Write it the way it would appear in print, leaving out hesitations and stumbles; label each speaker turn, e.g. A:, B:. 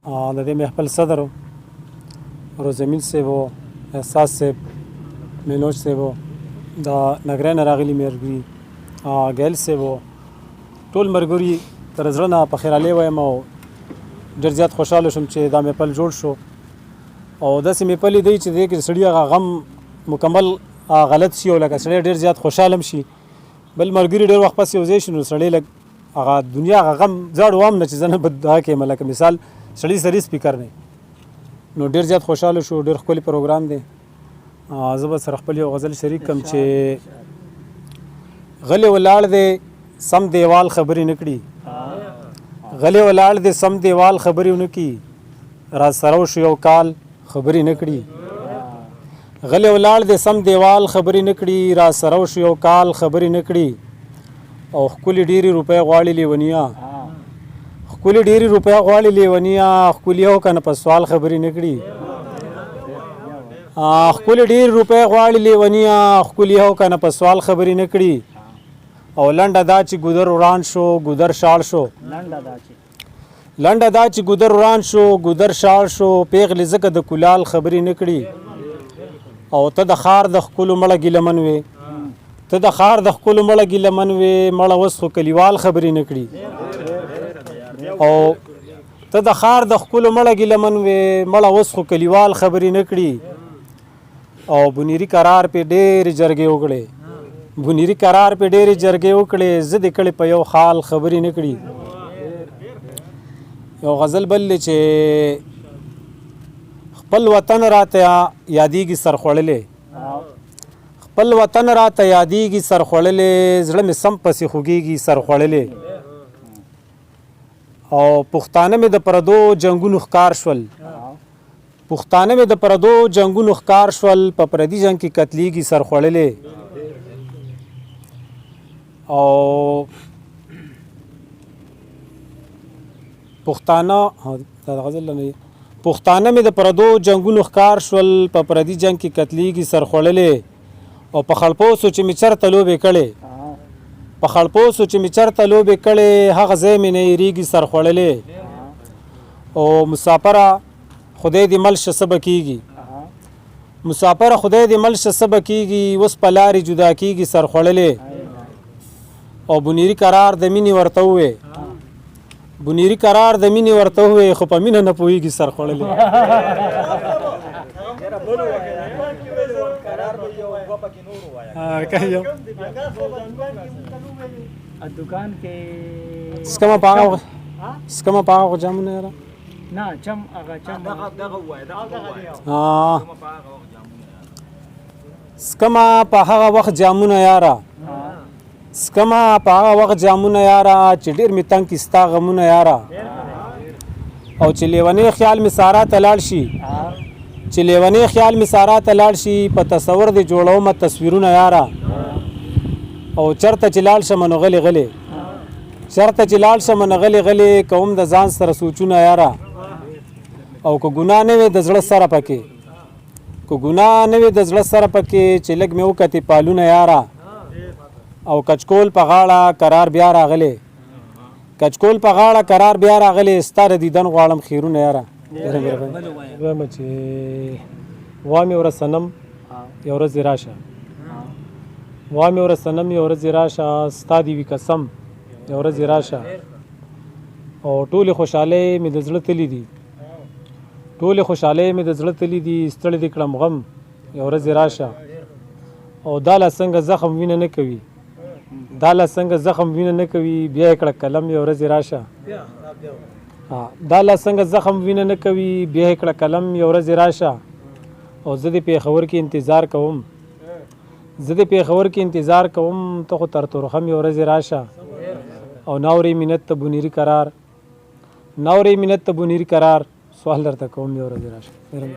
A: د دې محفل صدر روزمین صاحب و احساس صاحب مینوج صاحب و د نګرای نه راغلي ملګري ګیل صاحب و ټول ملګري تر زړه نه په خیرالۍ وایم او ډېر زیات خوشحاله شوم چې دا محفل جوړ شو او داسې محفل دی چې دی کې سړي هغه غم مکمل غلط شي او لکه سړی ډېر زیات خوشحاله هم شي بل ملګري ډېر وخت پس یو ځای شي نو سړی لږ هغه دنیا هغه غم ځاړو هم نه چې زه نه به دعا کوم لکه مثال سړي سړي سپیکر دی نو ډېر زیات خوشحاله شو ډېر ښکلی پروګرام دی زه به سره خپل یو غزل شریک کړم چې غلی ولاړ دی سم دیوال خبرې نه کړي غلی ولاړ دی سم دیوال خبرې ونه کړي را سره وشو یو کال خبرې نه کړي غلی ولاړ دی سم دیوال خبرې نه کړي را سره وشو یو کال خبرې نه کړي او ښکلې ډېرې روپۍ غواړي لیونیا ښکلې ډېرې روپۍ غواړي لیونیا ښکلي او که نه په سوال خبرې نه کړي ښکلې ډېرې روپۍ غواړي لیونیا ښکلي او که نه په سوال خبرې نه کړي او لنډه دا چې ګودر وران شو ګودر شاړ شو لنډه دا چې ګودر وران شو ګودر شاړ شو پیغلې ځکه د کلال خبرې نه کړي او ته د ښار د ښکلو مړه ګیلمن وې ته د ښار د ښکلو مړه ګیلمن وې مړه اوس خو کلیوال خبرې نه کړي او ته د ښار د ښکلو مړه ګیلمن وې مړه اوس خو کلیوال خبرې نه کړي او بنیري قرار پې ډېرې جرګې وکړې بنیري قرار پې ډېرې جرګې وکړې زه دې کړې په یو حال خبرې نه کړي یو غزل بل دی چې خپل وطن راته یادېږي سر خوړلې خپل وطن راته یادېږي سر خوړلې زړه مې سم پسې خوږېږي سر خوړلې او پښتانه مې د پردو جنګونو ښکار شول پښتانه مې د پردو جنګونو ښکار شول په پردي جنګ کې قتلېږي سر خوړلې او پښتانه مې د پردو جنګونو ښکار شول په پردي جنګ کې قتلېږي سر خوړلې او په خړپوسو چې مې چرته لوبې کړې په خړپوسو چې مې چرته لوبې کړې هغه ځای مې نه هېرېږي سر خوړلې او مسافره خدای دې مل شه څه به کېږي مسافره خدای دې مل شه څه به کېږي اوس په لارې جدا کېږي سر خوړلې او بنیري قرار د مینې ورته ووې بنیري قرار د مینې ورته ووې خو په مینه نه پوهېږي سر خوړلې سکمه په هغه جامونه یاره
B: نه چم هغه چم
A: سکمه په هغه وخت جامونه یاره سکمه په هغه وخت جامونه یاره چې ډېر مې تنګ کي ستا غمونه یاره او چې لیونی خیال مې سارا ته لاړ شي چې لیونی خیال مې سارا ته لاړ شي په تصور دې جوړومه تصویرونه یاره او چرته چې لاړ شمه نو غلې غلې چرته چې لاړ شمه نو غلې غلې کوم د ځان سره سوچونه یاره او که ګناه نه وي د زړه سره پکې که ګناه نه وي د زړه سره پکې چې لږ مې وکتې پالونه یاره او کچکول په غاړه قرار بیا راغلی کچکول په غاړه قرار بیا راغلی ستا د دیدن غواړم خیرونه یاره وایم چې وامې ورځ صنم یو ورځ دې راشه وامې ورځ صنم یو ورځ دې راشه ستا دې وي قسم یو ورځ دې راشه او ټولې خوشحالۍ مې د زړه تلي دي ټولې خوشحالۍ مې د زړه تلي دي ستړی دې کړم غم یو ورځ دې راشه او دا لا څنګه زخم وینه نه کوي دا لا څنګه زخم وینه نه کوي بیا یې کړه قلم یو ورځ راشه دا لا څنګه زخم وینه نه کوي بیا یې کړه قلم یو ورځ راشه او زه دې پېښور کې انتظار کوم زه دې پېښور کې انتظار کوم ته خو تر تورخم یو ورځ راشه او ناورې منت ته بنیري قرار ناورې منت ته بنیري قرار سوال درته کوم یو ورځ راشه